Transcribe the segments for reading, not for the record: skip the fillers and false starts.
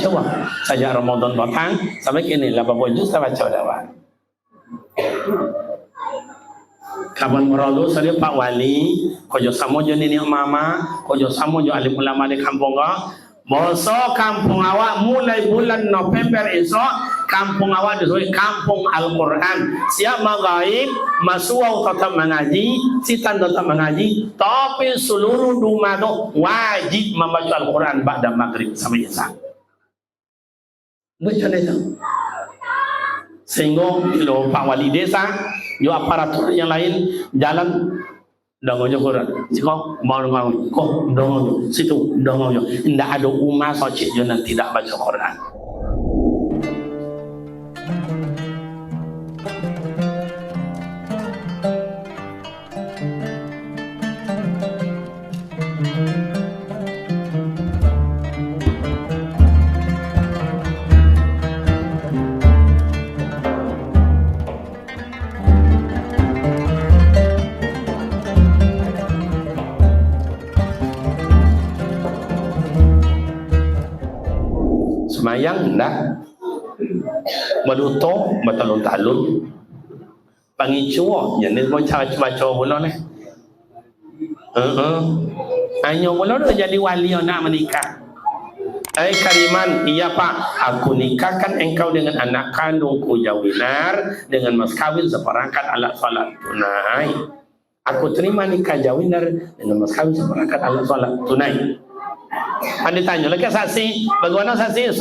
baca wah. Sejak Ramadan datang sampai kini 80 juz saya baca dah wah. Kapan meradu saya Pak Wali, kojo samo jo nenek mama, kojo samo jo alim ulama di kampung ko. Boso kampung awak mulai bulan November esok kampung awak disebut kampung Al-Quran. Siap magaib, masuau tetap mengaji, sitan tetap mengaji, tapi seluruh rumah tu wajib membaca Al-Quran ba'da maghrib sampai isya. Macam itu. Sehingga kalau Pak Wali Desa, yo aparatur yang lain jalan dongojo Quran. Siko mau ngomong, kok dongojo, situ dongojo. Tidak ada umat socik yang tidak baca Quran. Semayang dah Baduto Batalun-talun Pangicuo yang ni baca pula ni Anyo pula dah jadi wali nak menikah. Kariman, iya Pak, aku nikahkan engkau dengan anak kandungku Jawinar dengan mas kawin seperangkat alat salat tunai. Aku terima nikah Jawinar dengan mas kawin seperangkat alat salat tunai. Anda tanya lagi saksi, bagaimana saksi?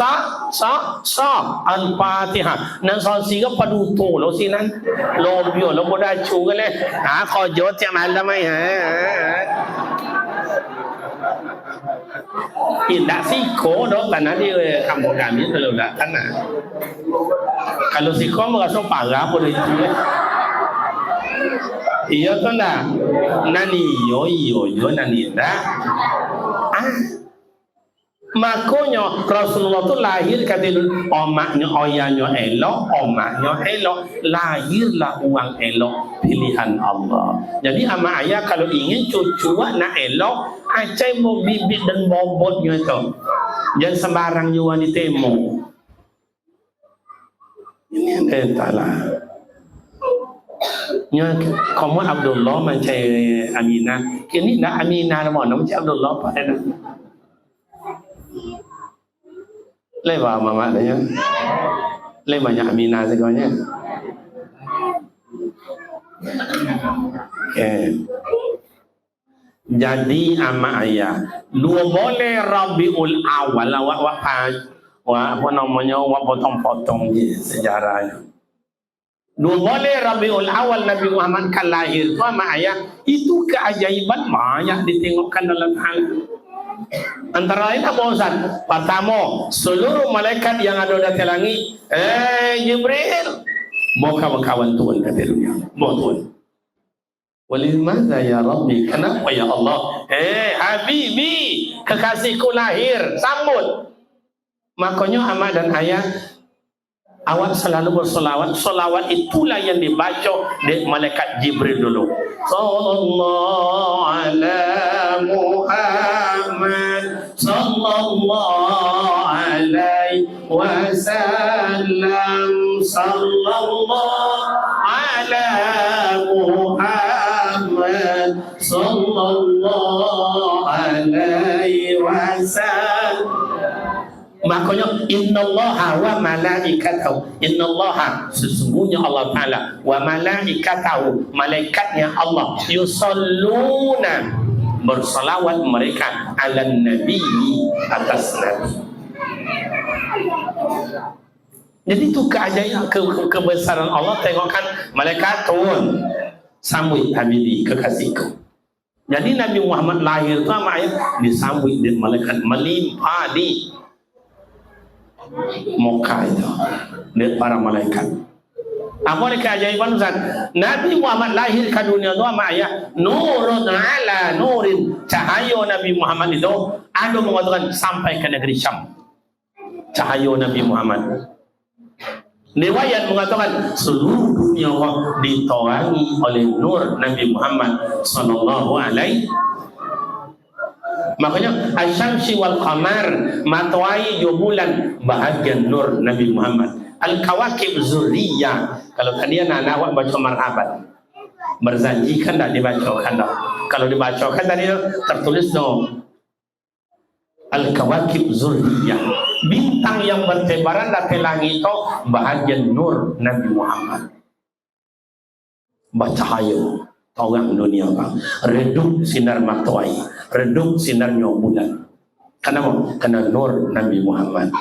Al-Fatihah. Nan saksi ke paduto lo sinan. Lo bio lo boda chu ke le. Kau jawab tiap malam ai Tidak siko dok tanah di kampung kami kalau tak tanah. Kalau siko merasa parah boleh itu. Iya tu lah. Nani yo nani dah. Makanya Rasulullah tu lahir kata omaknya oyahnya elok, omaknya elok, lahirlah uang elok pilihan Allah. Jadi ama ayah kalau ingin cucu nak elok, acai mau bibit dan bobotnya itu, jangan sembarang juga ditemu. Ini entahlah. Nya kamu Abdullah macam Aminah, kini nak Aminah mana macam Abdullah apa ada? Lebar mama dia. Le banyak Aminah sebenarnya. Jadi ama ayah, dua boleh Rabiul Awal awak apa namanya awak potong-potong je sejarahnya. Dua boleh Rabiul Awal Nabi Muhammad kan lahir tu ama ayah, itu keajaiban banyak ditengokkan dalam hal. Antara lain apa Ustaz? Pertama, seluruh malaikat yang ada di langit, Jibril, mau kawan-kawan Tuhan kata dunia, mau Tuhan. Walimadza ya Rabbi, kenapa ya Allah? Habibi, kekasihku lahir, sambut. Makanya ama dan ayah, awak selalu bersolawat. Solawat itulah yang dibaca dari malaikat Jibril dulu. Sallallahu ala Muhammad, sallallahu alaihi wasallam, sallallahu ala Muhammad, sallallahu alaihi wasallam. Makanya innallaha wa malaikatahu, innallaha sesungguhnya Allah Ta'ala, wa malaikatahu malaikatnya Allah, yusalluna bersalawat mereka ala nabi atas nabi. Jadi itu keajaiban kebesaran Allah. Tengokkan malaikat turun sambut habibi kekasihku. Jadi Nabi Muhammad lahir tu sama ayat disambut di malaikat melimpah di muka itu dari para malaikat. Apa ni keajaiban Ustaz? Nabi Muhammad lahir ke dunia tu sama ayat nurun ala nurin, cahaya Nabi Muhammad itu ada mengatakan sampai ke negeri Syam. Cahaya Nabi Muhammad. Riwayat mengatakan seluruh dunia ditorangi oleh nur Nabi Muhammad sallallahu alaihi. Makanya asyamsi wal qamar, matahari dan bulan bahagian nur Nabi Muhammad. Al-kawakib zuriyah. Kalau tadi anak-anak awak baca marhaban, berjanji kan tak dibacakan dah. Kalau dibacakan tadi tertulis no al-kawakib zuriyah, bintang yang bertebaran dari langit itu bahagian nur Nabi Muhammad. Bercahaya orang dunia kan, redup sinar matahari, redup sinarnya bulan. Kenapa? Karena nur Nabi Muhammad.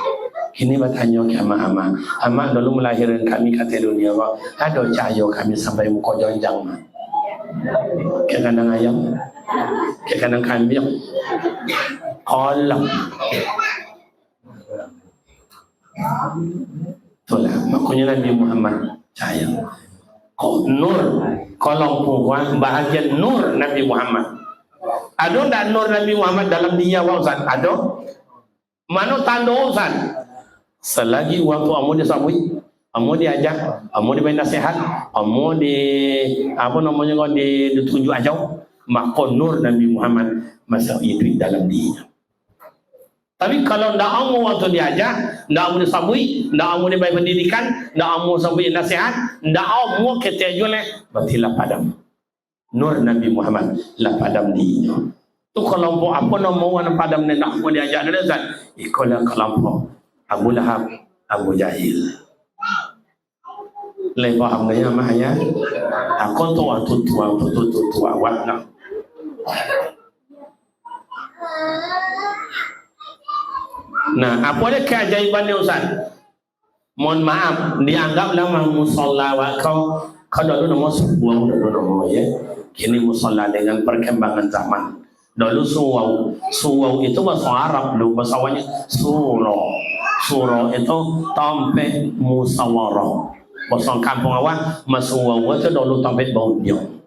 Kini bertanya ke ama dulu melahirkan kami kata dunia kok ada cahaya kami sampai muka jonjang ke kandang ayam, ke kandang kambing, kolam. Itulah makanya Nabi Muhammad cahaya. Nur, kolong puan bahagian nur Nabi Muhammad. Ada tak nur Nabi Muhammad dalam dia Ustaz? Ada. Mana tanda Ustaz? Selagi waktu amu disabui, amu diajak, amu diberi nasihat, amu di apa namanya kau ditunjuk aja, maka nur Nabi Muhammad masa itu dalam dia. Tapi kalau ndak amu waktu diajak, ndak amu disabui, ndak amu diberi pendidikan, ndak amu sabui nasihat, ndak amu ketejulah, berarti padam. Nur Nabi Muhammad lah padam dia. Tu kelompok apa nama padam ni nak mau diajak dia Ustaz? Ikolah kelompok Abu Lahab, Abu Jahil. Lei faham gaya mahaya? Aku tua wakna. Nah, apa dia keajaibannya Ustaz? Mohon maaf, dianggaplah musola kau dulu nama sebuah dulu nama ya. Kini musola dengan perkembangan zaman. Dulu suwau itu bahasa Arab, dulu bahasa awalnya surau itu tempat musyawarah. Bahasa kampung awak masuwau itu dulu tempat baundiang.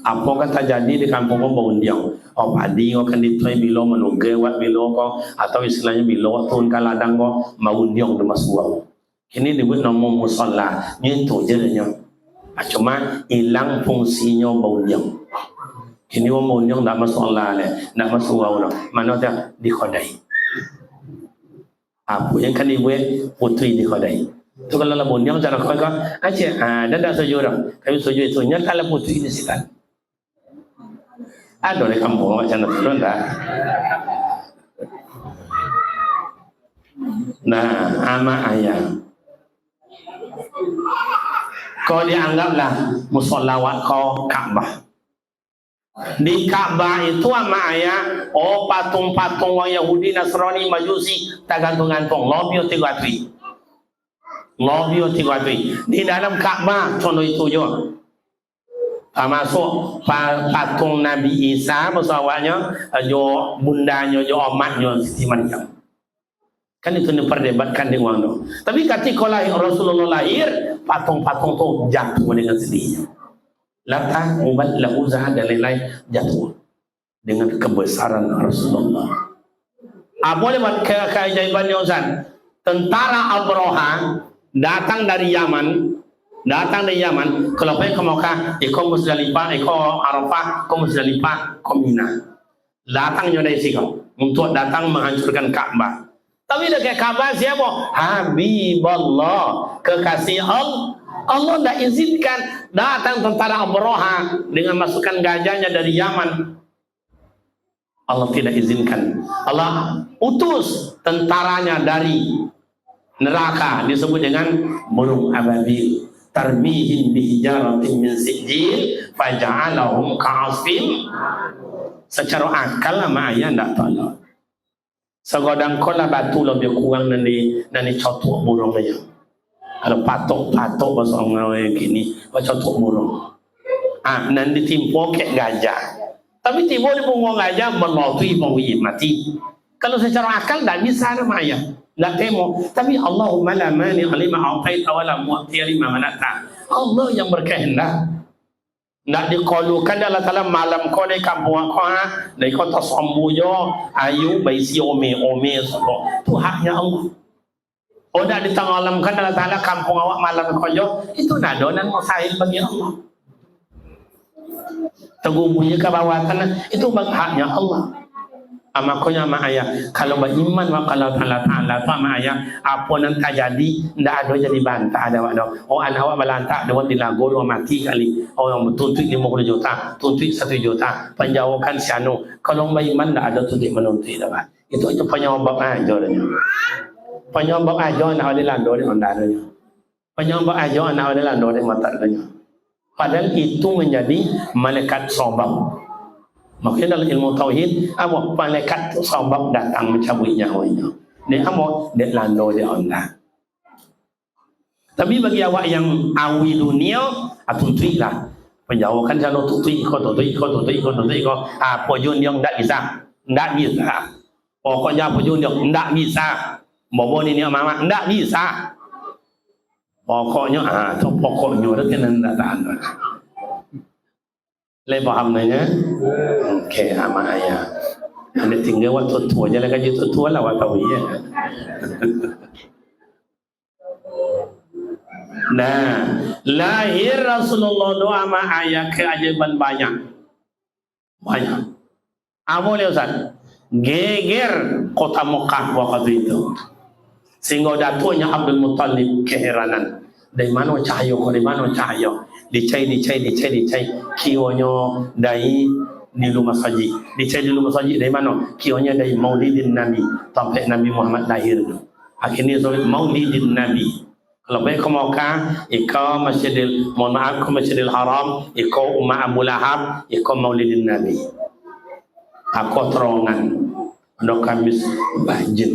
Apa kata jadi di kampung baundiang? Oh padi akan dituai bilo menunggu wat bilo ko atau istilahnya bilo tun kaladang ko baundiang di masuwau. Kini disebut nama musalla, nyentuh je nya. Cuma hilang fungsinya baundiang. Kini orang baundiang tak masuk Allah le, tak masuk wau dah. Mana dia dikodai. Apa yang kan dibuat putri dikodai. Tu kalau lah baundiang cara kau kan, aje, dah dah sujud dah. Kami sujud itu nya kalau putri di situ. Ada di kampung macam tu dah. Nah, ama ayah. Kau dianggaplah musholawat kau Ka'bah. Di Ka'bah itu ama ayah, oh patung-patung orang Yahudi, Nasrani, Majusi, tergantung-gantung. Lobio tiga-tiga. Di dalam Ka'bah contoh itu juga. Masuk patung Nabi Isa, pesawatnya, jo bundanya, jo omatnya, Siti Maryam. Kan itu diperdebatkan di orang tu. Tapi ketika Rasulullah lahir, patung-patung tu jatuh dengan sendirinya. Latah, Ubat, Lahuzah dan lain-lain jatuh dengan kebesaran Rasulullah. Apa lewat keajaibannya Ustaz? Tentara Abraha datang dari Yaman. Kalau pergi ke Mekah, ikut Musdalifah, ikut Arafah, ikut Musdalifah, ikut Mina. Datangnya dari situ untuk datang menghancurkan Ka'bah. Tapi dekat Ka'bah siapa? Habibullah, kekasih Allah. Allah tidak izinkan datang tentara Abraha dengan masukkan gajahnya dari Yaman. Allah tidak izinkan. Allah utus tentaranya dari neraka disebut dengan burung ababil. Tarmihim bihijaratin min sijil faja'alahum ka'asfin. Secara akal lama ayah tidak tahu. Segodang kola batu lebih kurang dari cotok burung aja. Kalau patok bahasa orang gini, cotok burung. Nanti timpo kayak gajah. Tapi timpo di punggung gajah melotui punggung mati. Kalau secara akal tidak bisa nama ayah. Tidak temo. Tapi Allahumma la mani lima a'taita wa la mu'tiya lima manata. Allah yang berkehendak. Nak dikolukan Allah Ta'ala malam kau dari kampung kau dari kau tak sambujo ayu baisi ome sebab itu haknya Allah. Oh nak ditenggelamkan Allah Ta'ala kampung awak malam kau itu nak donan mustahil bagi Allah. Terguburnya ke bawah tanah, itu haknya Allah. Makanya mak ayah kalau beriman wa kalau Allah Taala tu mak ayah apa yang terjadi ndak ada jadi bantah ada wakdo. Oh anak awak balantak dia dilago dia mati kali. Orang tuntut 50 juta, tuntut 1 juta, penjauhkan si anu. Kalau beriman ndak ada tuntut menuntut dah. Itu aja penyebab aja dah. Penyebab aja nak ada lando dia ndak ada. Penyebab aja nak ada lando dia mata dah. Padahal itu menjadi malaikat sobab. Makanya dalam ilmu tauhid, apa malaikat tu sebab datang mencabut nyawanya. Dia apa? Dia lando dia Allah. Tapi bagi awak yang awi dunia, tutui lah. Penjauhkan kalau tutui ko. Apa jun yang tak bisa. Tak bisa. Pokoknya apa jun yang tak bisa. Bobo ni mama tak bisa. Pokoknya tu pokoknya tu kena tak tahan. Boleh faham nanya? Okey, amak ayah. Anda tinggal waktu tua je lah, gaji tua lah waktu tahu ya. Nah, lahir Rasulullah doa amak ayah keajaiban banyak. Banyak. Apa boleh Ustaz? Geger kota Mekah waktu itu. Sehingga datunya Abdul Muttalib keheranan. Dari mana cahaya kau? Dari mana cahaya? Dicai kionya dari di rumah saji. Dicai di rumah saji dari mana? Kionya dari Maulidin Nabi sampai Nabi Muhammad lahir. Akhirnya soal Maulidin Nabi. Kalau baik kau maukah, ikau Masjidil, mohon maaf kau Masjidil Haram, ikau Umar Abu Lahab, ikau Maulidin Nabi. Aku terongan. Dok Kamis Bahjin.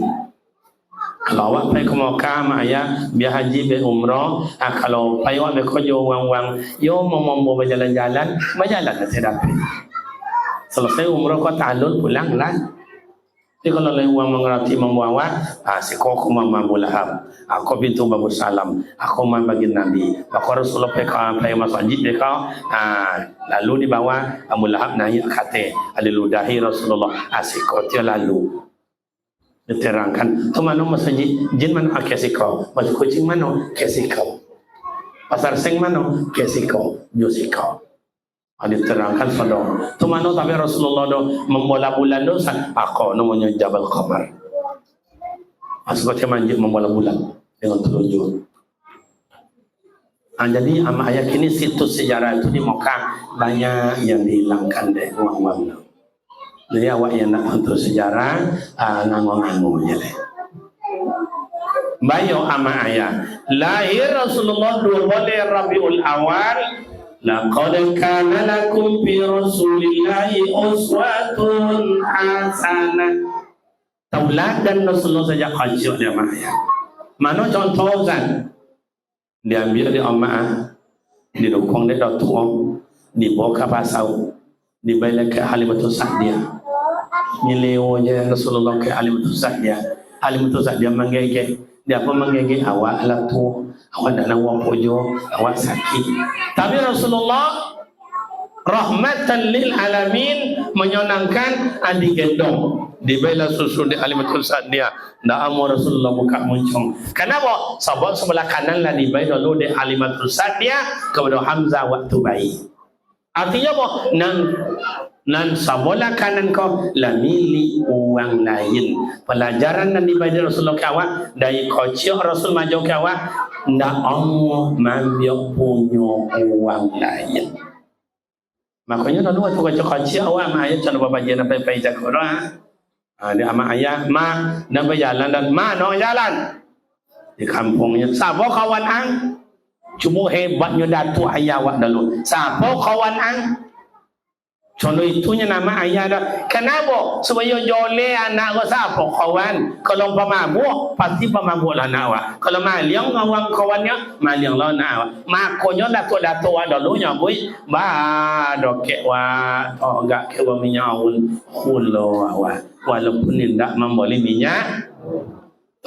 Kalau awak pergi ke Mekah, mak ayah, biar haji, biar umrah. Kalau pergi awak berkerja wang-wang, yo mau berjalan-jalan, berjalan saya dapat. Selesai umrah kau ta'alul, pulang lah. Jadi kalau lain uang mengerti membawa, si kau mama Abu Lahab, aku pintu Abu Salam, aku mau bagi Nabi. Maka Rasulullah pergi masuk haji mereka, lalu dibawa Abu Lahab naik kate, ada ludahi Rasulullah, si kau dia lalu. Diterangkan tu mana masjid jin mana kesikau masjid kucing mana kesikau pasar seng mana kesikau josikau ada terangkan pada tu mana tapi Rasulullah do membola bulan do aku namanya Jabal Qamar masuk ke manjid membola bulan dengan telunjuk. Jadi amak ayat ini situs sejarah itu di Mekah banyak yang dihilangkan deh uang-uang. Jadi awak yang nak untuk sejarah nganggung-nganggung je lah. Bayo ama ayah. Lahir Rasulullah 2 Rabiul Awal. Laqad kana lakum fi Rasulillahi uswatun hasanah. Tauladan Rasulullah sejak kecil dia ama ayah. Mana contoh kan? Diambil di amma, didukung di datuk, dibawa ke pasau. Dibalik ke Halimatul Sa'diyah. Nyelewanya Rasulullah ke Halimatul Sa'diyah. Halimatul Sa'diyah menggigit. Dia pun menggigit awak lah tu. Awak nak nawak pujo. Awak sakit. Tapi Rasulullah rahmatan lil alamin menyenangkan adik gendong. Dibalik susu di Halimatul Sa'diyah. Dah amu Rasulullah buka muncung. Kenapa? Sebab sebelah kanan lah dibalik dulu di Halimatul Sa'diyah kepada Hamzah waktu bayi. Artinya apa? Nan sabola kanan kau la milik orang lain. Pelajaran yang dibagi Rasulullah kawan dari kocok Rasul maju kawan ndak Allah mambil punya orang lain. Makanya lalu waktu kocok awak mak ayah cara babajian apa jaga orang. Dia amak ayah ma nak berjalan dan ma nak jalan di kampungnya. Siapa kawan ang? Cuma hebatnya datuk ayah awak dulu. Siapa kawan ang? Contoh itunya nama ayah dah. Kenapa? Supaya joleh anak kau siapa kawan? Kalau pemabuk, pasti pemabuk lah anak awak. Kalau maliang awak kawannya, maliang lah anak awak. Makanya datuk-datuk awak dulunya boy. Dokek awak. Enggak kewa minyak hulo awak. Walaupun tidak membeli minyak.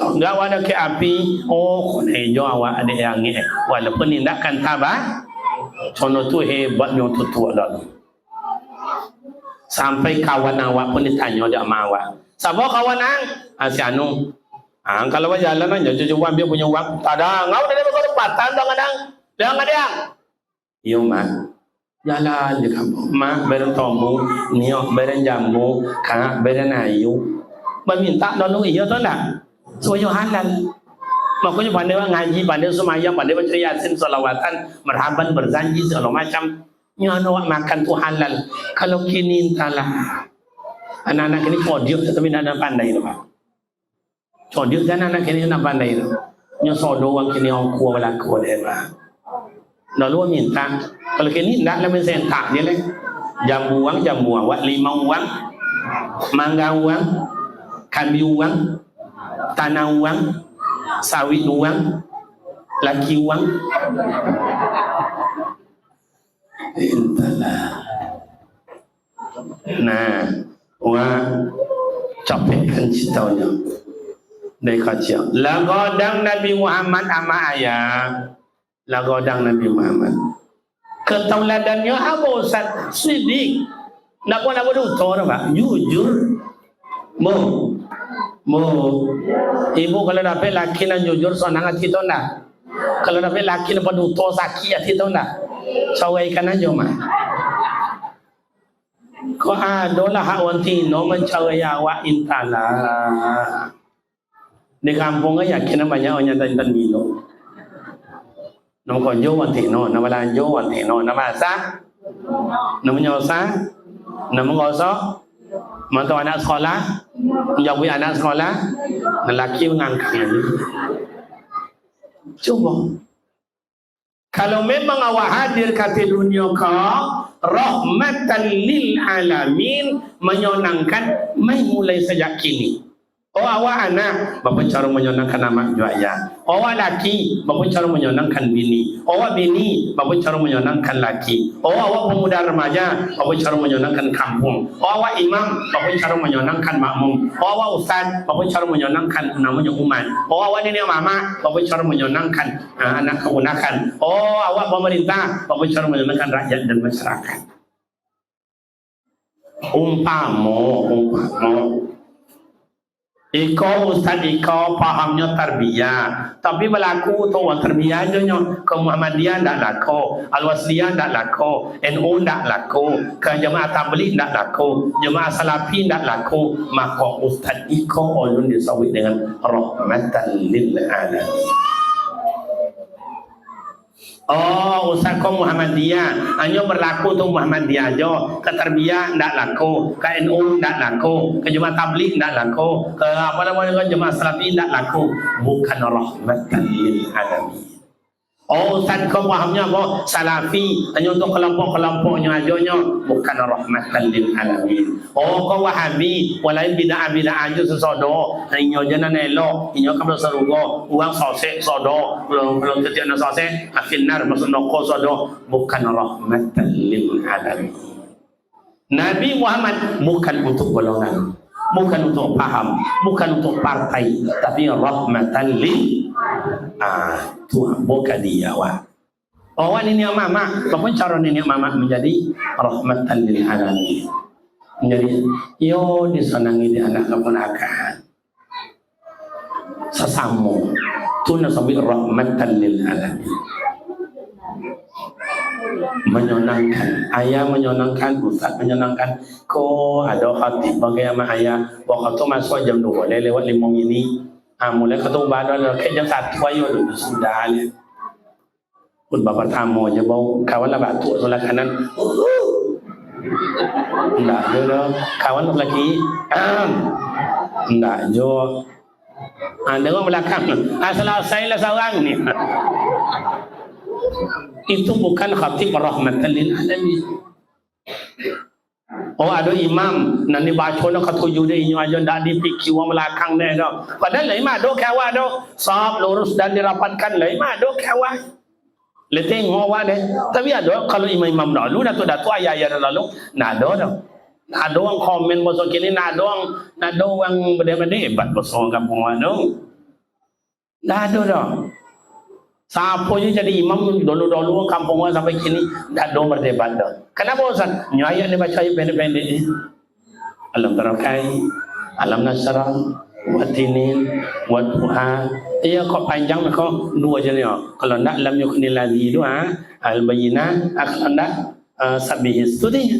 Enggak ada ke api, kon hijau awak ada yang ni. Walaupun tidak kan tabah, contoh tu hebatnya tutu dah. Sampai kawan awak pun ditanya dia sama awak. Siapa kawan ang? Si Anu. Kalau berjalan aja, cuba ambil punya uang. Tak ada, ngau dah berkata patah dah kadang. Dia ngadang. Iyo mah. Jalan di kampung. Mak beren tombu, niok beren jambu, kak beren ayu. Meminta dulu iya tu tak? Supaya halal. Makanya pandai ngaji, pandai semayang, pandai baca yasin, salawatan, marhaban, berzanji segala macam. Nyono makan tu halal. Kalau kini entahlah. Anak-anak ini codiuk tapi tidak pandai tu pak. Codiuk kan anak ini tidak pandai tu. Nyoso doang kini orang kuat berlaku deh pak. Lalu minta. Kalau kini tidak lah mensentak dia leh. Jambu uang, wak limau uang, mangga uang, kambi uang, tanah uang, sawit uang, laki uang. Entahlah. Nah, wah capekkan ceritanya. Dari kaca. Lagodang Nabi Muhammad ama ayah. Lagodang Nabi Muhammad. Ketauladannya apa Ustaz? Sidik. Nak buat apa dulu? Tahu tak? Jujur. Ibu kalau dapat laki nak jujur senang hati tu nak. Kalau dapat laki nak paduto sakit hati tu nak. Cawaikan aja mah. Ko adolah hak wanti no mencawai awak intala. Di kampung ya kena banyak orang yang dan minum. Nama kau jo wanti no, nama lain jo wanti no, nama asa, namanya asa, nama ngoso, mantu anak sekolah, jauhi anak sekolah, lelaki mengangkat ini. Cuba. Kalau memang awak hadir kat dunia kau rahmatan lil alamin menyenangkan mulai sejak kini. Oh awak anak, bapa cara menyenangkan anak juga. Awak laki, bapa cara menyenangkan bini. Awak bini, bapa cara menyenangkan laki. Oh awak pemuda remaja, bapa cara menyenangkan kampung. Oh awak imam, bapa cara menyenangkan makmum. Oh awak ustaz, bapa cara menyenangkan namanya umat. Oh awak nenek mama, bapa cara menyenangkan anak keponakan. Oh awak pemerintah, bapa cara menyenangkan rakyat dan masyarakat. Umpama. Iko ustaz iko pahamnya tarbiyah, tapi berlaku tu orang tarbiyah je nyo. Ke Muhammadiyah ndak laku, Al-Wasliyah ndak laku, NU ndak laku, ke Jemaah Tabligh ndak laku, Jemaah Salafi ndak laku. Maka ustaz iko ulun disawit dengan rahmatan lil alamin. Oh, ustaz kau Muhammadiyah, hanya berlaku tu Muhammadiyah aja. Ke tarbiyah ndak laku, ke NU ndak laku, ke Jemaah Tabligh ndak laku, ke apa namanya ke Jemaah Salafi ndak laku. Bukan rahmatan lil alamin. Oh, ustaz kau fahamnya apa? Salafi hanya untuk kelompok-kelompoknya aja nya, bukan rahmatan lil alamin. Oh, kau Wahabi, walain bid'ah-bid'ah aja sesodo, hanya jangan elok, hanya kamu serugo, uang sosek sodo, belum ketiak nak sosek, akhirnya masuk noko sodo, bukan rahmatan lil alamin. Nabi Muhammad bukan untuk golongan, bukan untuk paham, bukan untuk partai, tapi rahmatan lil Tuhan bukan dia awak. Awak ni mama, bagaimana cara ni mama menjadi rahmatan lil alamin. Menjadi yo disenangi di anak keponakan. Sesama tu nasabi rahmatan lil alamin. Menyenangkan, ayah menyenangkan, ustaz menyenangkan. Ko ada hati bagaimana ayah waktu masuk jam 2 lewat 5 ini. Mulai ketemu badan ke jam 1 ayo sudah ni. Pun bapa tamu je bau kawan lah batuk sebelah kanan. Enggak je kawan lelaki. Enggak je. Dengar belakang. Selesai lah seorang ni. Itu bukan khatib rahmatan lil alamin. Oh ada imam nanti baca nak ketujuh dia ini aja tak dipikir orang belakang dia dah. Padahal lain mah dok kawan dok. Sahab lurus dan dirapatkan lain mah dok kawan. Leteng awak deh. Tapi ada kalau imam-imam dahulu datuk-datuk ayah-ayah lalu nak ada dah. Nak ada orang komen pasal kini nak ada orang berdebat pasal kampung ada. Dah ada dah. Siapa je jadi imam dulu-dulu kampung orang sampai kini tak ada berdebat dah. Kenapa Ustaz? Ayat ni baca ayat pendek-pendek ni. Alam tarakai, alam nasrah, watinin, watuha. Ia kok panjang kok dua je ni. Kalau nak lam yukunil ladhi tu al-bayinah, kalau nak Sabihis tu dia.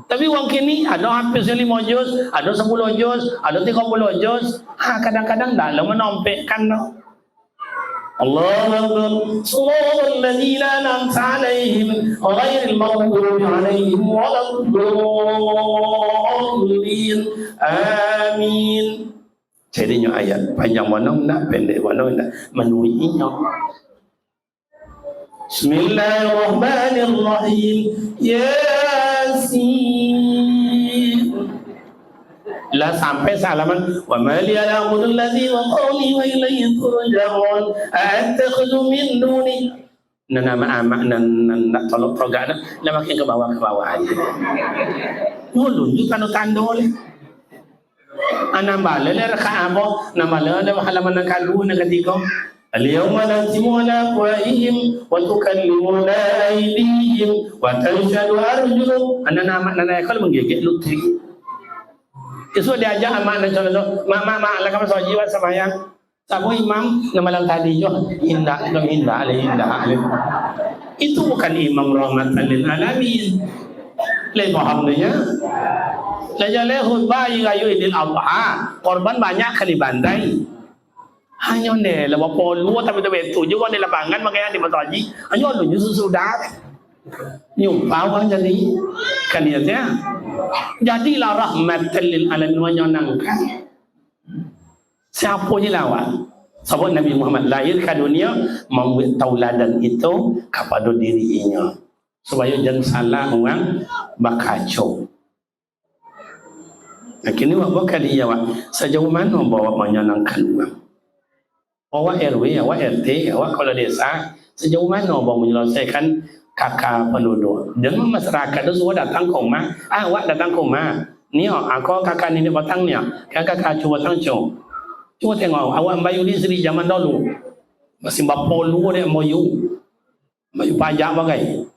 Tapi orang kini ada hafiz 5 juz, ada 10 juz, ada 30 juz. Kadang-kadang tak lama nampakkan dah. Allahu Akbar. Shiratal ladzina an'amta 'alaihim ghairil maghdubi 'alaihim waladdallin. Amin. Jadinya ayat panjang mana nak, pendek mana nak, menuinya. Bismillahirrahmanirrahim. Yasin. Lah sampai salaman wa ma li al-amrul ladzi wa qawli wa ilayhi turja'un attakhudhu min duni nama nak tolong program lah makin ke bawah aja. Ngulun ju tanda oleh. Anambala le raka abo namala le halaman kalu na ketiga. Al-yawma nahtimu ala afwahihim wa tukallimuna aydihim wa tashhadu arjuluhum. Nama kalau menggigit lutut. Isu diajak amak dan contoh mak lah kamu soal jiwa sembahyang. Sabu imam nama tadi jo indah alih. Itu bukan imam rahmatan lil alamin. Le pahamnya. Lajale khutbah ayu idil adha. Korban banyak kali bandai. Hanya ne la bapo lu tapi tu juga di lapangan makanya di masjid. Hanya lu sudah. Nyumpah orang jadi kan dia jadilah rahmatan lil alamin menyenangkan. Siapa je lawan? Sebab Nabi Muhammad lahir ke dunia membuat tauladan itu kepada dirinya supaya jangan salah orang bakacau. Kini awak kali ya sejauh mana bawa menyenangkan orang? Awak RW, awak RT, awak kepala desa sejauh mana bawa menyelesaikan kakak penduduk. Jangan masyarakat itu semua datang ke rumah. Awak datang ke rumah. Ni aku kakak ni batang ni. Kakak cuba batang cuba. Cuba tengok awak bayu di seri zaman dulu. Masih bapolu dia bayu. Bayu pajak bagai.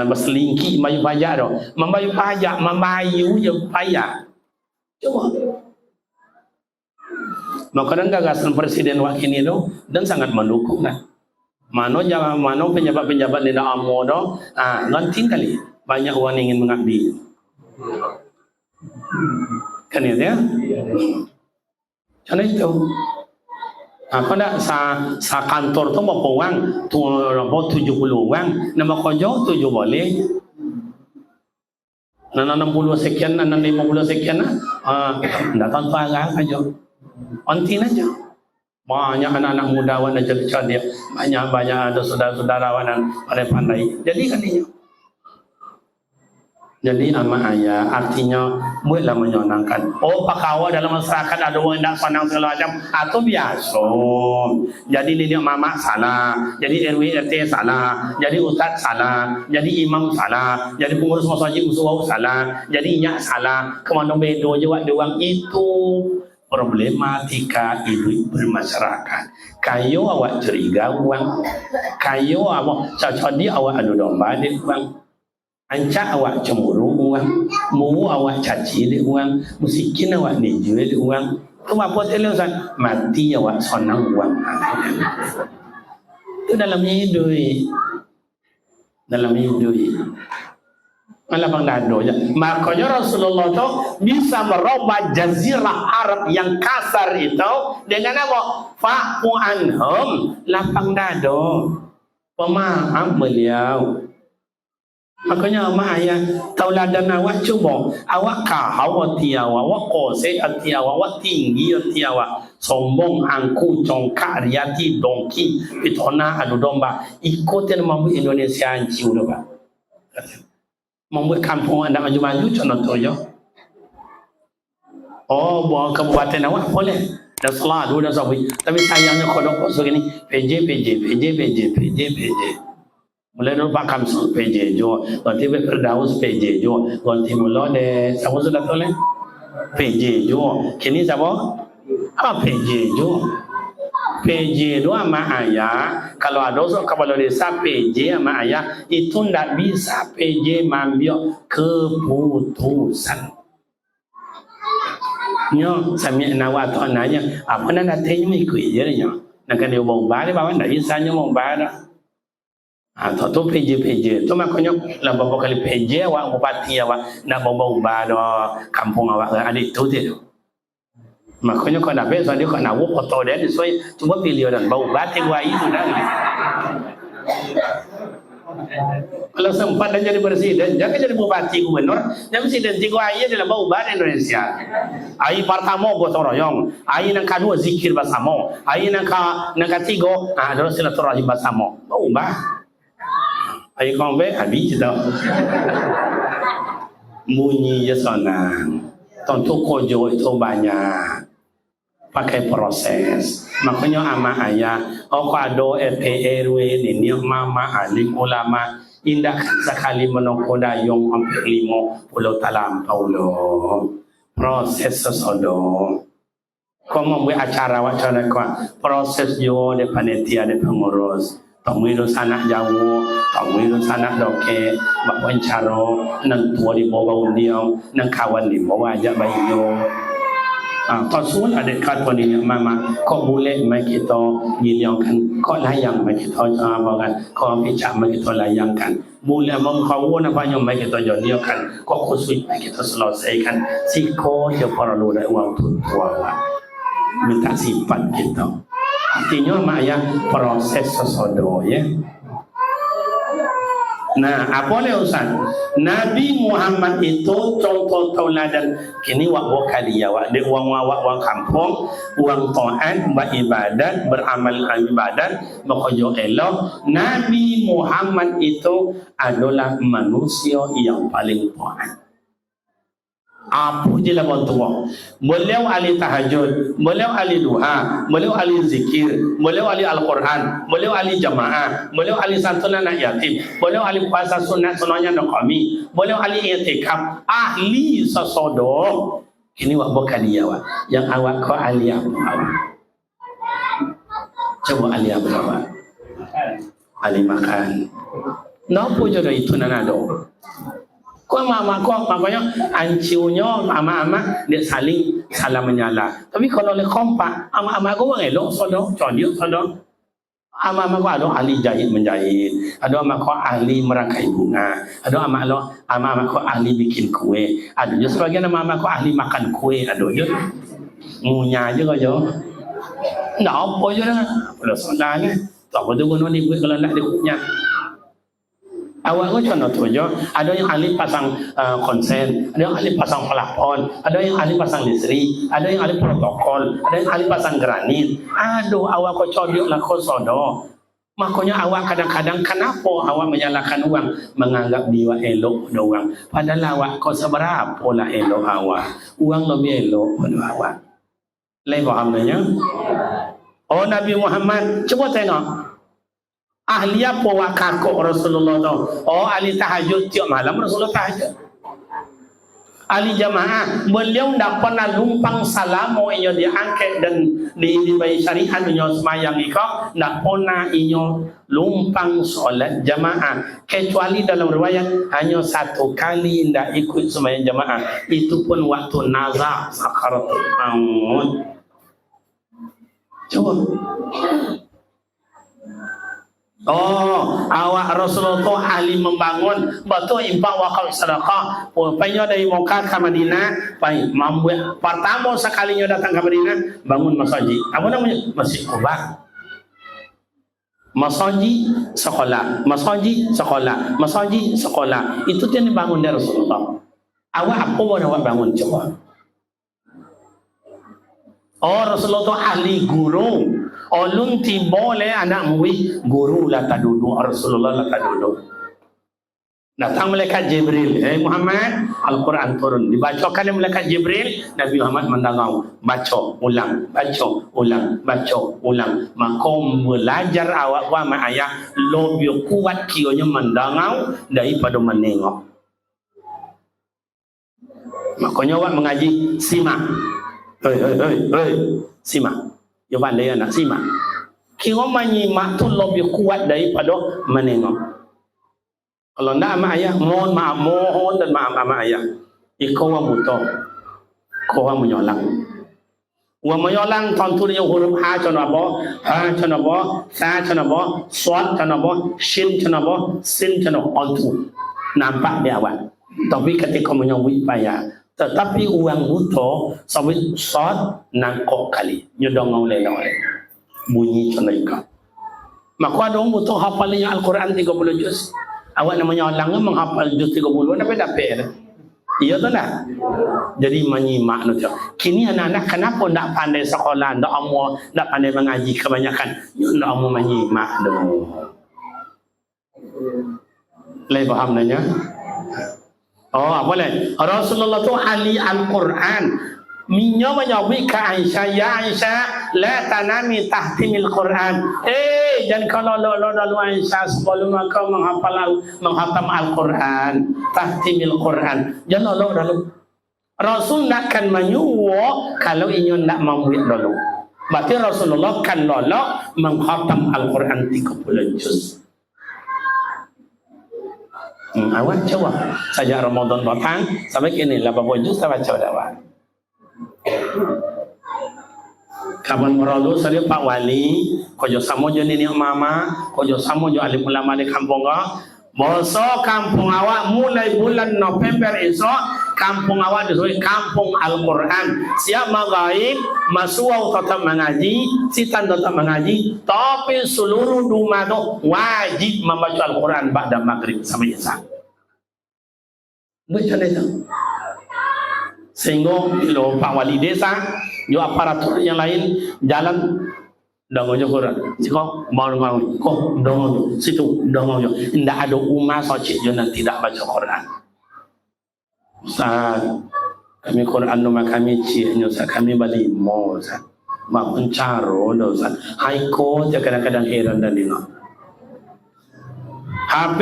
Berselingki bayu pajak tu. Membayu pajak, membayu je pajak. Cuba. Maka gagasan presiden wakil ini tu dan sangat mendukung kan. Mano penjabat-penjabat di dalam modo, ganting kali banyak orang ingin mengabdi. Kan itu ya? Karena itu, apa dah sa kantor tu berapa orang? Tu 70 orang, nama kerja 7 boleh. Nana 60 sekian, nana 50 sekian, datang tu agak aja, antin aja. Banyak anak-anak muda wan cerdik, banyak ada saudara-saudara wan pandai-pandai. Jadi kan ini. Jadi ama ayah artinya buatlah menyenangkan. Oh pakawa dalam masyarakat ada orang nak senang segala macam atau biasa. Jadi nenek mama salah, jadi RW RT salah, jadi ustaz salah, jadi imam salah, jadi pengurus masjid usul salah, jadi nyak salah. Kemana bedo je wak doang itu. Problematika ibu bermasyarakat. Kayo awak curiga uang, kayo awak cocok awak adu domba di uang, ancak awak cemburu uang, mu awak caci di uang, musikin awak dijual di uang. Tu apa telesan mati awak sonang uang. Itu dalam hidup, Malapang dado ya. Makanya Rasulullah itu bisa merubah jazirah Arab yang kasar itu dengan apa? Fa'fu anhum, lapang dado. Pemaaf beliau. Makanya mak ayah tauladan awak cuba, awak kahau hati awak kose hati awak tinggi hati awak, sombong angku congkak riati dongki pitona adu domba ikutin mampu Indonesia anjiu dah. Membuat kampung anda maju-maju contohnya. Oh, buat kabupaten awak boleh. Dah salah dulu dah sabi. Tapi sayangnya kodok begini PJ. Mulai dulu Pak Kamsul PJ jo, ganti Firdaus PJ jo, ganti mula de siapa sudah tahu le? PJ jo. Kini siapa? PJ jo. PJ itu sama ayah, kalau ada seorang kepala desa PJ sama ayah, itu tidak bisa PJ mengambil keputusan. Nyo, sambil nawat tu anaknya, apa nak datanya ikut je nya. Nak kena bomba dia bawa tidak bisa nya bomba dah. Tu PJ. Tu makanya lah beberapa kali PJ awak bupati awak nak bawa do kampung awak adik tu dia. Makanya kau nak besok dia kau nak buat foto dia so cuba pilih dan bau batik wah itu dah. Kalau sempat dan jadi presiden, jangan jadi bupati gubernur, jadi presiden tiga ayat adalah bau batik Indonesia. Ayat pertama gotong royong, ayat yang kedua zikir bersama, ayat yang ketiga adalah silaturahim bersama. Bau bah. Ayat kau habis tu. Bunyi je senang. Tentu kojo itu banyak. Pakai proses. Makanya ama ayah, okado RW ini mama alim ulama indah sekali menokoda yang hampir 50 talampau loh. Proses sesodo. Kau membuat acara wacana kau proses yo de panitia de pengurus. Tunggu sanak jauh, tunggu sanak doke, bapak encaro, nang tua di bawah undiau, nang kawan di bawah ajak bayi yo. Kau suul ada kat ini mama, kau boleh mai kita giliangkan, kau layang mai kita bagan, kau picak mai kita layangkan. Boleh mengkau apa yang mai kita jadikan, kau khusus mai kita selesaikan. Si kau je perlu ada uang tua, minta simpan kita. Artinya maknya proses sesodo ya. Nah, apa ni Ustaz? Nabi Muhammad itu contoh tauladan kini wak kali ya wak de uang kampung, uang taat, beribadat, beramal ibadat, bekerja elok. Nabi Muhammad itu adalah manusia yang paling taat. Apa je lah bantuan. Beliau ahli tahajud, beliau ahli duha, beliau ahli zikir, beliau ahli Al-Quran, beliau ahli jamaah, beliau ahli santunan anak yatim, beliau ahli puasa sunatnya dan kami, beliau ahli i'tikaf, ahli sesodo. Ini wak bukan dia wak. Yang awak kau ahli apa awak? Coba ahli apa awak? Ahli makan. Napa jodoh itu nanado? Kau mama kau makanya anciunya ama-ama dia saling salam menyala. Tapi kalau le kompak ama-ama kau elok sodo, condiuk sodo. Ama-ama kau ada ahli jahit menjahit, ada ama kau ahli merangkai bunga, ada ama-ama kau ahli bikin kue, ada juga sebagian ama-ama kau ahli makan kue, ada juga ngunyah juga jo. Ndak apa je dah. Kalau soalnya tak betul guna ni buat kalau nak dia kunyah. Awak tu contoh tu je, ada yang ahli pasang konsen, ada yang ahli pasang pelapon, ada yang ahli pasang listrik, ada yang ahli protokol, ada yang ahli pasang granit. Aduh, awak kau codok lah kau sodo. Makanya awak kadang-kadang kenapa awak menyalahkan orang, menganggap dia elok pada orang. Padahal awak kau seberapa lah elok awak. Orang lebih elok pada awak. Lain faham tanya? Oh Nabi Muhammad, cuba tengok. Ahli apa wak kakak Rasulullah tu? Oh ahli tahajud tiap malam Rasulullah tahajud. Ahli jamaah, beliau tak pernah lumpang salam yang dia angkat dan di bayi syariat yang semayang ikut, tak pernah inyo lumpang solat jamaah. Kecuali dalam riwayat hanya satu kali tidak ikut semayang jamaah. Itu pun waktu nazar sakaratul maut. Coba. Oh, awak Rasulullah tu ahli membangun, betul infak wakaf sedekah. Rupanya dari Mekah ke Madinah, membuat pertama sekalinya datang ke Madinah, bangun masjid. Apa namanya? Masjid Quba. Masjid sekolah, masjid sekolah, masjid sekolah. Itu yang dibangun dari Rasulullah. Awak apa boleh awak bangun coba? Oh, Rasulullah tu ahli guru. Ulun ti boleh anak murid guru lah tak duduk, Rasulullah lah tak duduk. Datang malaikat Jibril, Muhammad, Al-Quran turun, dibacakan malaikat Jibril, Nabi Muhammad mendengar, baca ulang, baca ulang, baca ulang. Maka belajar awak wa mak ayah lebih kuat kionya mendengar daripada menengok. Makanya awak mengaji simak. Hei, simak. Jawapan dia nak simak. Kira menyimak tu lebih kuat daripada menengok. Kalau nak amak ayah, mohon dan maaf amak ayah. Kau orang buta, kau orang menyolang. Wa mayolang tontu yang huruf ha chonabo, ha chonabo, sa chonabo, swat chonabo, shin chonabo, sin chonabo ontu. Nampak dia awak. Tapi ketika menyambut payah, tetapi uang buto sawit swat nangkok kali. Nyodong oleh bunyi chonai. Maka ada orang butuh hafalnya Al-Quran 30 juz. Awak namanya orang menghafal juz 30 dapat. Iya tu lah. Jadi menyimak tu. Kini anak-anak kenapa tak pandai sekolah, tak amu, tak pandai mengaji kebanyakan. You tak amu menyimak tu. Lagi faham nanya? Oh, boleh. Rasulullah tu ahli Al-Quran. Minyo menjawab ke Aisyah, ya Aisyah, la tanami tahtimil Quran. Dan kalau lo lalu Aisyah sebelum kau menghafal Al-Quran, tahtimil Quran. Jangan lo lalu. Rasul nakkan menyuruh kalau inyo nak membuat lalu. Berarti Rasulullah kan lalu menghafal Al-Quran 30 juz. Awak coba sejak Ramadan datang sampai kini 80 juz saya baca dah. Kapan merolu saya Pak Wali, kojo samo jo nini mama, kojo samo jo alim ulama di kampung ga. Boso kampung awak mulai bulan November esok, kampung awak disebut kampung Al-Quran. Siap magaib, masuau tetap mengaji, sitan tetap mengaji, tapi seluruh rumah tu wajib membaca Al-Quran pada maghrib sampai isya. Baca itu. Sehingga lo Pak Wali desa, yo aparatur yang lain jalan dongojo Quran. Siko mau kok dongojo situ dongojo. Tidak ada umat soci yo nanti tidak baca Quran. Ustaz, kami Quran nama kami cienyo sa kami bali mo sa. Mak pencaro do sa. Haiko je kadang-kadang heran dan dino. HP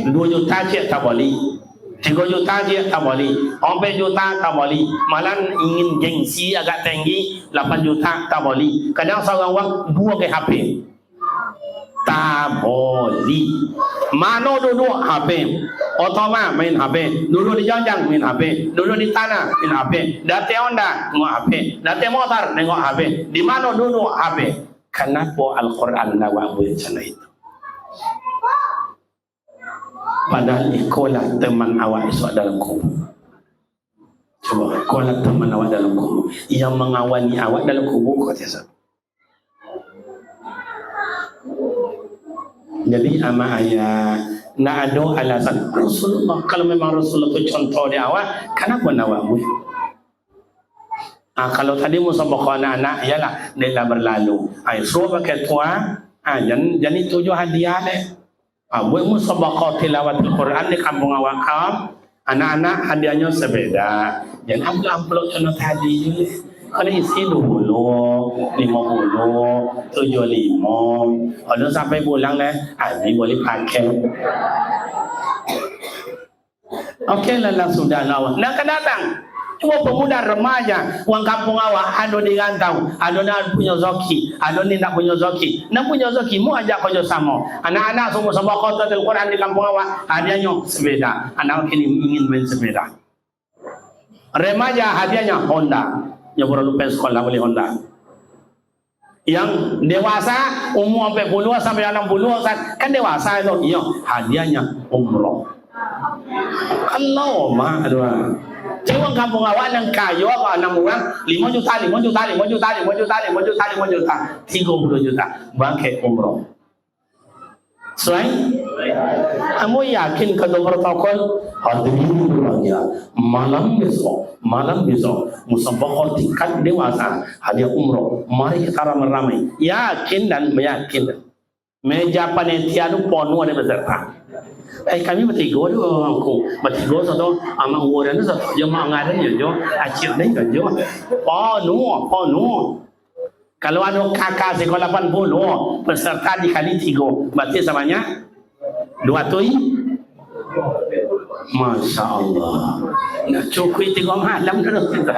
2 juta cik tak boleh. 3 juta dia tak boleh, 4 juta tak boleh, malah ingin gengsi agak tinggi 8 juta tak boleh. Kadang seorang orang 2 ke HP tak boleh. Mana duduk HP, otoma main HP, duduk di janjang main HP, duduk di tanah main HP, dati Honda tengok HP, dati motor tengok HP, di mana duduk HP. Kenapa Al-Quran nak buat macam itu? Padahal ikolah teman awak esok dalam kubur. Coba, ikolah teman awak dalam kubur. Yang mengawani awak dalam kubur kau tiasa. Jadi ama ayah nak ada alasan Rasulullah. Kalau memang Rasulullah itu contoh di awak, kenapa nak awak buat? Kalau tadi musa bawa anak-anak, ialah dia berlalu. Suruh pakai tua, jangan tujuh hadiah deh. Buat musabaqah tilawat Al-Quran di kampung awak kam, anak-anak hadiahnya sebeda. Jangan amplop contoh tadi je. Kalau isi 20, 50, 75. Kalau sampai pulang leh, ini boleh pakai. Okey lah sudah lawan. Nak datang. Cuma pemuda remaja, orang kampung awak ada di rantau, ada nak punya zoki, ada ni nak punya zoki. Nak punya zoki, mu ajak kerja sama. Anak-anak semua sama kota Al-Quran di kampung awak, hadiahnya sepeda. Anak kini ingin main sepeda. Remaja hadiahnya Honda. Yang perlu pergi sekolah beli Honda. Yang dewasa umur 40 sampai 60 kan dewasa itu, iya hadiahnya umroh. Allah mah aduh. Cewek kampung awak yang kaya apa 6 orang 5 juta 30 juta bangkai umroh. Selain kamu yakin kata protokol hadirin berbahagia malam besok musabaqah tingkat dewasa hadiah umroh, mari kita ramai-ramai yakin dan meyakin meja panitia itu penuh ada peserta. Kami bertiga tu aku bertiga satu amak orang tu satu je mak ngaran je acik ni kan je penuh. Kalau ada kakak sekolah 80 peserta dikali 3 berarti samanya 200. Masya Allah nak cukui 3 malam terus kita.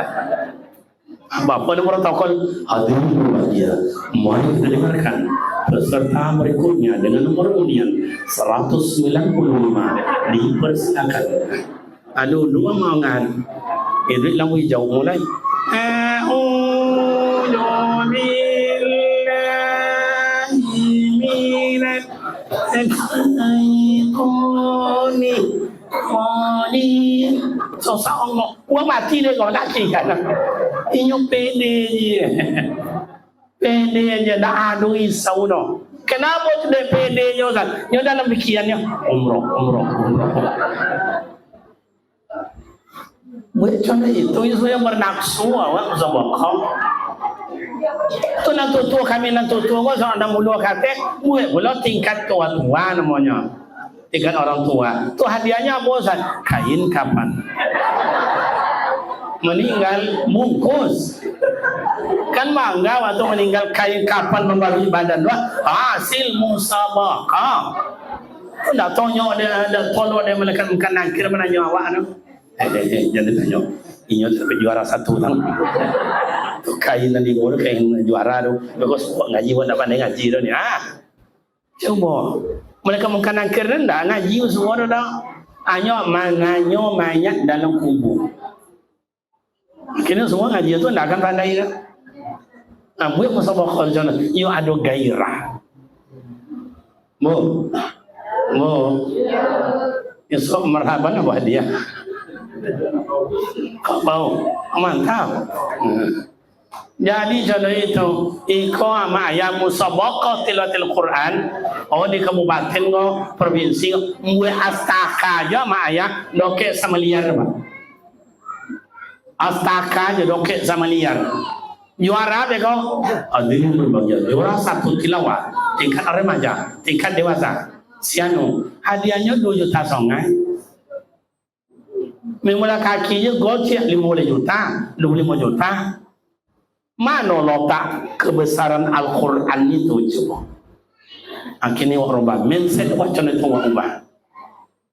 Bapa ada protokol hadirin berbahagia, mari kita dengarkan peserta berikutnya dengan nomor undian 195 dipersilakan. Aduh 2 mangan. Duit lampu hijau mulai. ni susah ngomong. Gua mati deh kalau kaki kan. Inyo pede je. Pede aja dah adu isau no. Kenapa tu dia pede je kan? Nyo dalam pikirannya umroh. Buat contoh itu yang bernafsu awak sabakah. Tu nak tutu kami nak tutu kau seorang muda kata, buat pula tingkat tua namanya. Tingkat orang tua. Tu hadiahnya apa Ustaz? Kain kapan. Meninggal bungkus. Kan bangga waktu meninggal kain kapan membagi badan dua hasil musabaqah. Tu dah tanya dia, dah tolong dia melekat kanan kira menanya awak tu. Jangan tanya. Inyo sampai juara satu tang. Tu kain nanti gua kain juara tu. Bagus ngaji pun dapat ngaji tu ni. Coba mereka mengkanan keren dah ngaji semua dah. Hanya manganyo mayat dalam kubur. Kini semua ngaji tu tak akan pandai dah. Buat musabaqah macam mana? You ada gairah. Mu. Esok marhaban apa hadiah? Kau mau? Mantap. Jadi contoh itu, iko ama ayat musabaqah tilawatil Quran. Oh di kabupaten ko provinsi mue astaka aja ama ayat dokek sama liar ba. Astaka aja dokek sama liar. Juara beko. Adil berbagai juara satu tilawat tingkat remaja, tingkat dewasa. Sianu hadiahnya 2,5 juta. Memula kakinya gocek 50 juta, 25 juta. Mana letak kebesaran Al-Quran itu coba? Akhirnya orang ubah mindset macam itu orang ubah.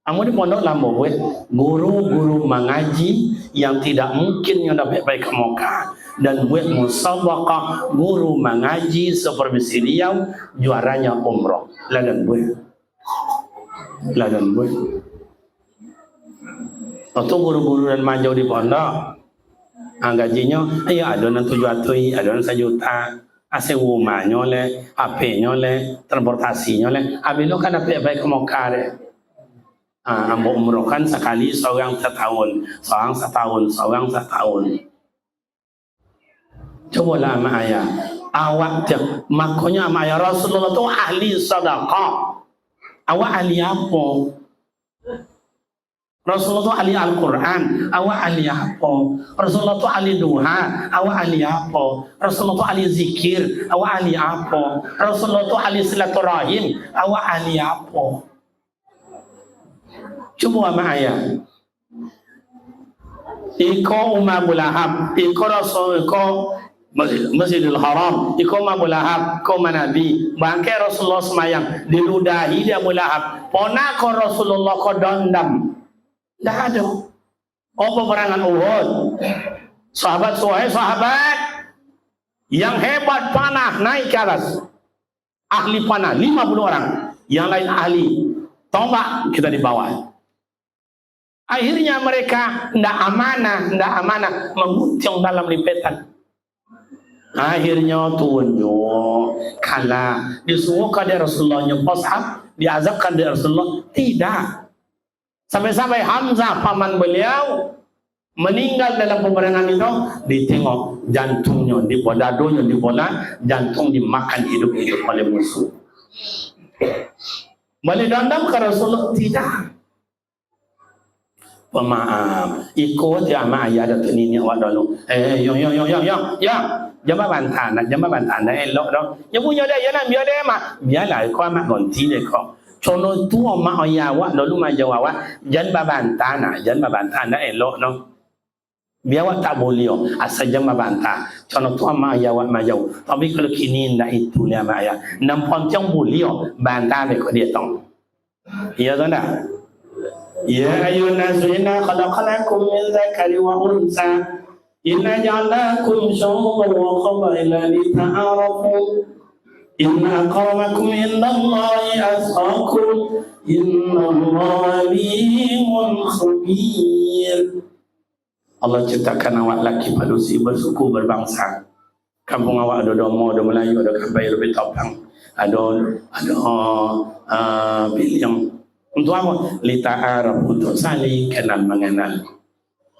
Amu di pondok lama buat guru-guru mengaji yang tidak mungkin yang dapat baik ke Mekah dan buat musabaqah guru mengaji seperti Riau juaranya umrah. Ladan buat. Atau guru-guru dan majau di pondok. Gajinya ada nan 700, ada nan 1 juta. Asewu rumahnya le, HP-nya le, transportasinya le. Abilo kan dapat baik ke Mekah deh. Ambo umroh kan sekali seorang setahun. Cobalah sama ayah. Awak makanya sama ayah Rasulullah tu ahli sedekah. Awak ahli apa? Rasulullah tu ahli Al-Quran, awak ahli apa? Rasulullah tu ahli duha, awak ahli apa? Rasulullah tu ahli zikir, awak ahli apa? Rasulullah tu ahli silaturahim, awak ahli apa? Cuba sama ayah. Iko Umar bin Lahab, iko Rasul, iko Masjidil Haram, iko Umar bin Lahab, iko Nabi. Bangkai Rasulullah semayang diludahi dia Abu Lahab. Pona ko Rasulullah ko dondam. Dah ada. Oh peperangan Uhud. Sahabat yang hebat panah naik ke atas. Ahli panah 50 orang. Yang lain ahli tombak kita di bawah. Akhirnya mereka tidak amanah menguncung dalam lipetan. Akhirnya tunjuk kalah. Disuruhkan dia Rasulullah nyepos diazabkan dia Rasulullah. Tidak. Sampai-sampai Hamzah paman beliau meninggal dalam peperangan itu, ditengok jantungnya, dadonya dibola, jantung dimakan hidup-hidup oleh musuh. Boleh dendam ke Rasulullah? Tidak. Pemaaf, ikut jamaah ayah Datuk Nini awak dulu. Jangan bantah nak elok dah. Yang punya dia, biar dia mah. Biarlah kau amat ganti dia kau. Contoh tu mak ayah awak dulu majau awak jangan babantah nak elok no. Biar awak tak boleh asal jangan babantah. Contoh tu mak ayah awak majau. Tapi kalau kini nak itu dia mak ayah. Nampak jangan boleh bantah mereka dia tong. Ya tak dah? Ya ayuhan nasu inna khalaqnakum min dzakari wa unsa. Inna ja'alnakum syu'uban wa qabaila lita'arafu. Inna akramakum indallahi atqakum. Innallaha alimun khabir. Allah ciptakan awak laki manusia bersuku berbangsa. Kampung awak ada Domo, ada Melayu, ada Kabair, ada Topang. ada yang untuk apa? Lita'arab, untuk saling kenal mengenal.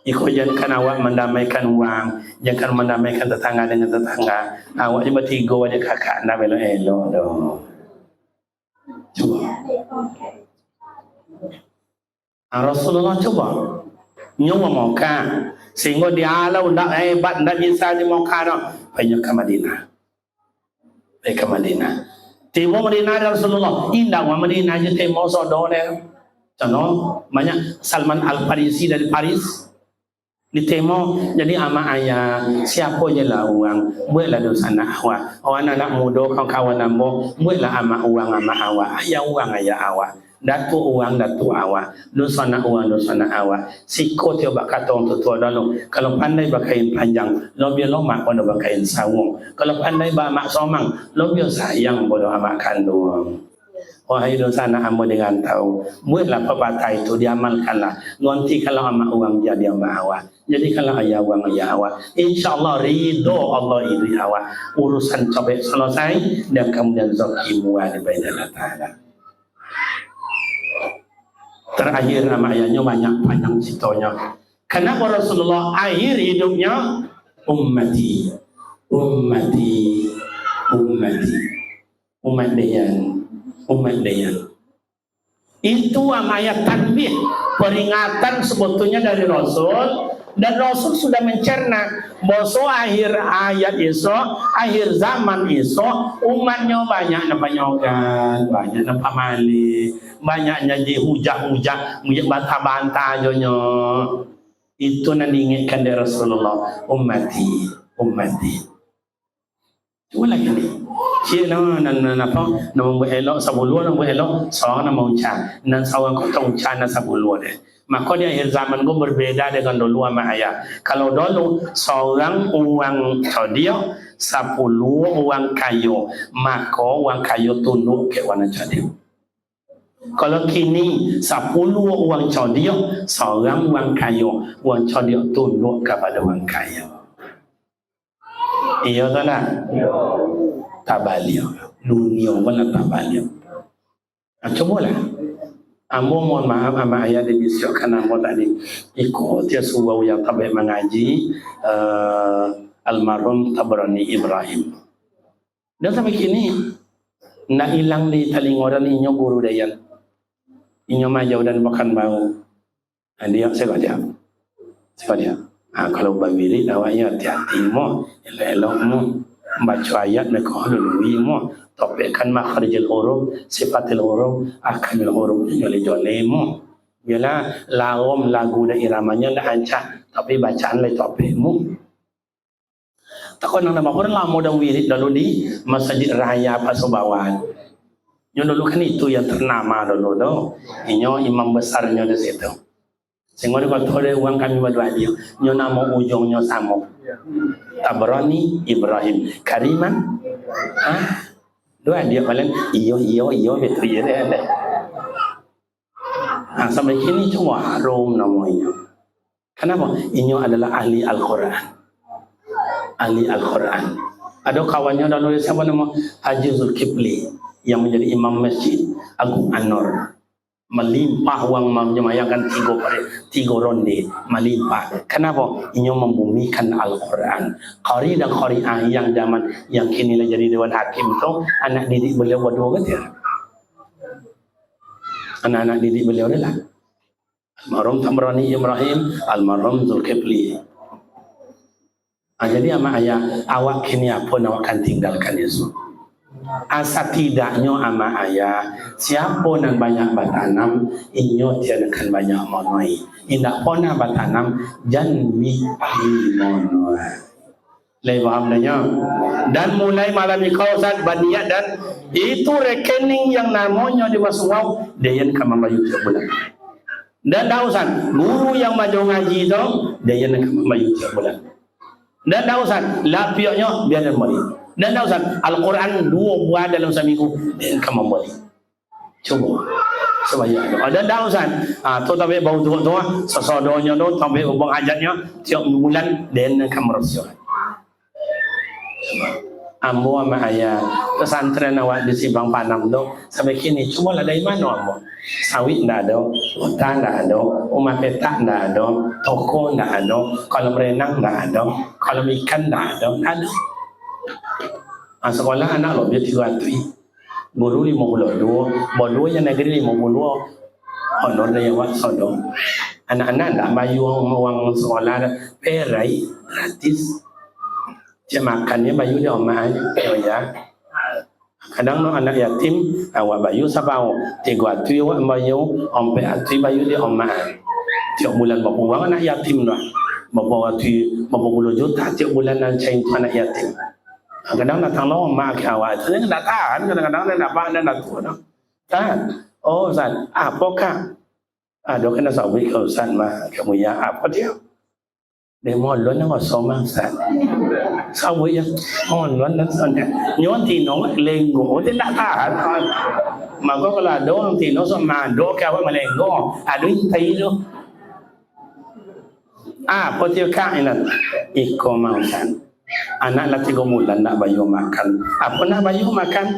Ikut jangan awak mendamaikan uang, jangan mendamaikan tetangga dengan tetangga. Awak cuma tiga aja kakak nak elok doh. Coba. Rasulullah coba nyawa Mekah sehingga dia alau ndak hebat ndak bisa di Mekah dah. Banyak ke Madinah. Baik ke Madinah. Tiba Madinah Rasulullah, indah wa Madinah je temo sodo dia. Contoh banyak Salman Al-Farisi dari Paris. Di temo jadi ama ayah siapa je lah uang buatlah dosa nak awak orang anak muda kawan-kawan nambo buatlah ama uang ama awak ayah uang ayah awak datuk uang datuk awak dosa nak uang dosa nak awak siko dia bak kata orang tua dalam kalau pandai bakain panjang lo biar lo mak pada bakain sawung kalau pandai ba mak somang lo biar sayang bodoh amak kandung. Wahai dosa nak amba dengan tahu buatlah pepatah itu diamalkanlah nanti kalau amak uang jadi amak awak jadi kalau ayah uang ayah awak insyaallah ridho Allah itu awak urusan capai selesai dan kemudian zakimu di bainal ta'ala. Terakhir nama ayahnya banyak panjang ceritanya. Kenapa Rasulullah akhir hidupnya ummati ummati ummati umat dayan. Itu ayat tanbih, peringatan sebetulnya dari Rasul, dan Rasul sudah mencerna bahwa akhir ayat iso, akhir zaman iso, umatnya banyak nampanyogan, banyak nampamali, banyak nyanyi hujah-hujah, bantah-bantah aja. Itu yang diingatkan dari Rasulullah, ummati. Cuma lagi ni. Cik nama apa? Nama elok sabuluan, nama elok seorang nama ucap. Dan seorang kota ucap dan sabuluan deh. Maka di akhir zaman itu berbeda dengan dulu sama ayah. Kalau dulu seorang uang cadio, 10 uang kayu, maka uang kayu tunduk ke warna cadio. Kalau kini 10 uang cadio, seorang uang cadio tunduk kepada uang kayu. Iya tak nak? Tak balik. Dunia pun tak balik. Cobalah. Ambo mohon maaf sama ayah dia bisikan ambo tadi. Ikut dia suruh yang tak baik mengaji almarhum Tabrani Ibrahim. Dan sampai kini nak hilang di telinga dan inyo guru dayan. Inyo majau dan makan bau. Dia saya kata dia. Kalau berdiri awaknya hati-hati mo, elok mo, baca ayat mereka dulu mo, topikkan makharijul huruf, sifatil huruf, akamil huruf, jole mo. Bila lagu dan iramanya dah ancak, tapi bacaan lagi topik mo. Takkan nama orang lama dah wirid dulu di Masjid Raya Pasobawan. Yang dulu kan itu yang ternama dulu. Ini imam besarnya di situ. Sehingga dia kata uang kami berdua dia. Nyo nama ujungnya sama. Tabrani Ibrahim. Kariman. Dua dia kalian. Iyo betul ya deh. Sampai kini cuma harum namanya. Kenapa? Ini adalah ahli Al-Quran. Ada kawannya dan nulis siapa nama Haji Zulkifli yang menjadi imam masjid Agung Anur. Melimpah uang menyemayakan 3 ronde melimpah. Kenapa? Ini membumikan Al-Quran. Qari dan qari'ah yang zaman yang kini jadi dewan hakim itu anak didik beliau berdua kan ya? Anak-anak didik beliau adalah almarhum Tabrani Ibrahim, almarhum Zulkifli. Jadi ama ayah awak kini apa nak akan tinggalkan Yesus? Asa tidaknya ama ayah siapa yang banyak bertanam inyo tiada akan banyak menuai. Indak pernah bertanam janmi menuai. Lagi faham dah. Dan mulai malam ni kawasan baniat dan itu rekening yang namanya dimasuk wow dia yang akan membayar sebulan. Dan dausan guru yang maju ngaji itu dia yang akan membayar sebulan. Dan dausan lapiaknya biar dia balik. Dan dausan Al-Quran 2 buah dalam seminggu dia akan membeli. Coba sebaya ada dausan tu tapi bau tua sesodonya tu tapi ubang ajatnya tiap bulan dia akan merosot. Ambo sama ayah pesantren awak di Simpang Panam tu sampai kini cuma lah dari mana ambo? Sawit ndak ada, hutan ndak ada, rumah petak ndak ada, toko ndak ada, kolam renang ndak ada, kolam ikan ndak ada. Sekolah anak lo dia 300, guru 52, bodoh yang negeri 50, honor dia awak sodom. Anak-anak ndak bayar uang sekolah perai gratis. Dia makannya bayu dia omah ya. Kadang no anak yatim awak bayu sabau 300 awak bayu ompe atui bayu dia omah. Tiap bulan berapa uang anak yatim dah. Berapa puluh juta tiap bulan nak cari anak yatim. Kadang datang no omah ke awak tu dia tak tahan kadang-kadang dia dapat dan dah tua dah. Tahan. Oh Ustaz, apakah? Ada kena sawit ke Ustaz mah kamu ya apa dia? Để mòn luôn nó còn số mang sản sao vậy chứ mòn luôn nó sao nhỉ nhón thì nó lên gỗ thế đã thả thôi mà có là đố thì nó sao mà đố cao mà lên gỗ đứng thấy luôn có tiêu khai là iko mang sản anak lagi gomulan nak bayu makan apa nak bayu makan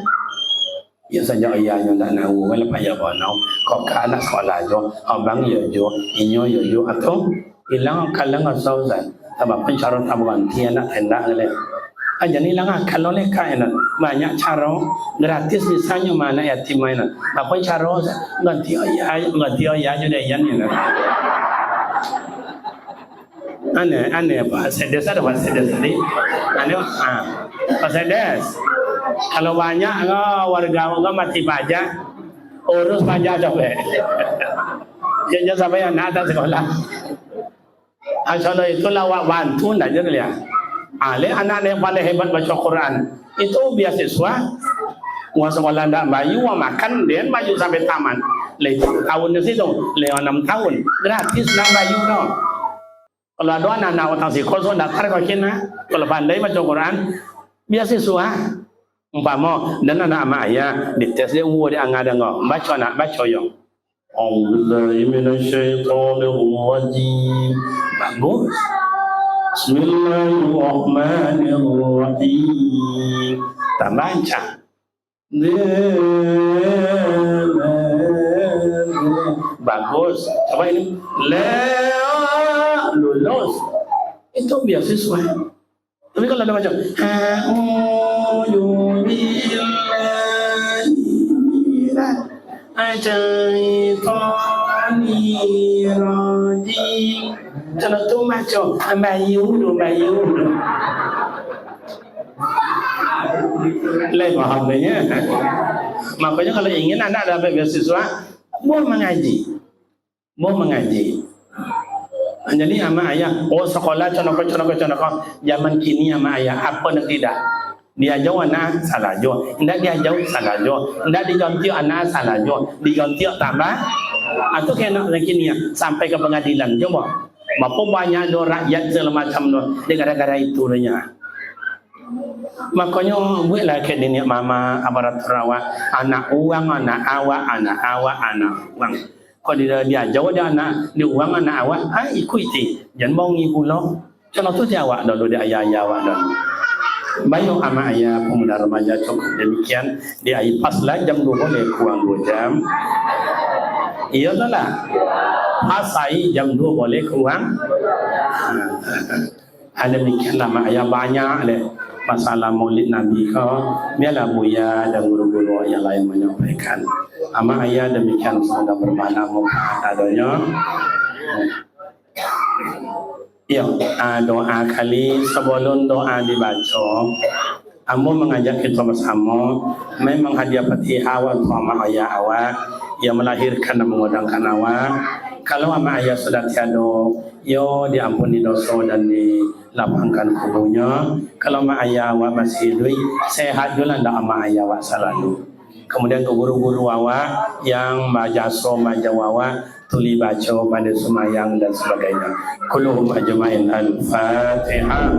ya saja ayah yang tak nahu kalau payah bonau kau ke anak sekolah jo abang ya jo inyo ya jo atau ilang kalang asal zan sebab pencaron tabuan tiada tenda le jadi lang kalau le kaina banyak cara gratis misalnya mana yatim mana apa cara ganti ayah jadi yan ni aneh apa sedes ada apa sedes ni aneh sedes kalau banyak warga mati pajak urus pajak sampai jangan sampai anak tak sekolah. Kalau itulah bantu nak je dia. Anak yang paling hebat baca Quran itu beasiswa. Uang sekolah ndak bayu, uang makan dia bayu sampai taman. Tahun di situ, 6 tahun gratis nak bayu no. Kalau ada anak-anak orang sekolah daftar kau kena, kalau pandai baca Quran beasiswa. Umpama dan anak mak ayah dites dia umur dia angah dengar baca nak baca yang A'udzubillahi minasyaitonirrajim. Bagus. Bismillahirrahmanirrahim. Tak baca. Bagus. Coba ini. Lulus. Itu beasiswa. Tapi kalau ada macam Kalau tu macam bayu. Lain faham dia. Makanya kalau ingin anak dapat beasiswa, mau mengaji. Jadi ama ayah, sekolah contoh. Zaman kini ama ayah apa nak tidak? Dia jauh anak salah jauh, tidak dia jauh salah jauh, tidak diganti anak salah jauh, diganti tambah. Atau kena kini sampai ke pengadilan coba. Berapa banyak do rakyat segala macam do, gara-gara itu nya. Makanya buatlah ke ini mama aparat rawat anak uang, anak awak, anak uang. Kalau dia jauh dia anak dia uang anak awak, ikuti. Jangan mau ngipulo. Contoh tu dia awak dulu dia ayah awak dulu. Bayu ama ayah pemuda remaja cukup demikian. Dia pas lah jam 2 boleh kurang 2 jam. Iya tak lah. Pasai jam 2 boleh kurang. Ada demikian nama ayah banyak le masalah Maulid Nabi kau. Biarlah Buya dan guru-guru yang lain menyampaikan. Ama ayah demikian semoga bermakna adanya. Ya, doa kali sebelum doa dibaca, Ambo mengajak kita bersama memang hadiah Fatihah wa sama ayah awak yang melahirkan dan mengudangkan awak. Kalau ama ayah sudah tiada, yo diampuni dosa dan dilapangkan kuburnya. Kalau ama ayah awak masih hidup, sehat juga ndak ama ayah awak selalu. Kemudian ke guru-guru awak yang majaso majawawa tuli baca pada semayang dan sebagainya. Kulluhum ajma'in al-Fatihah.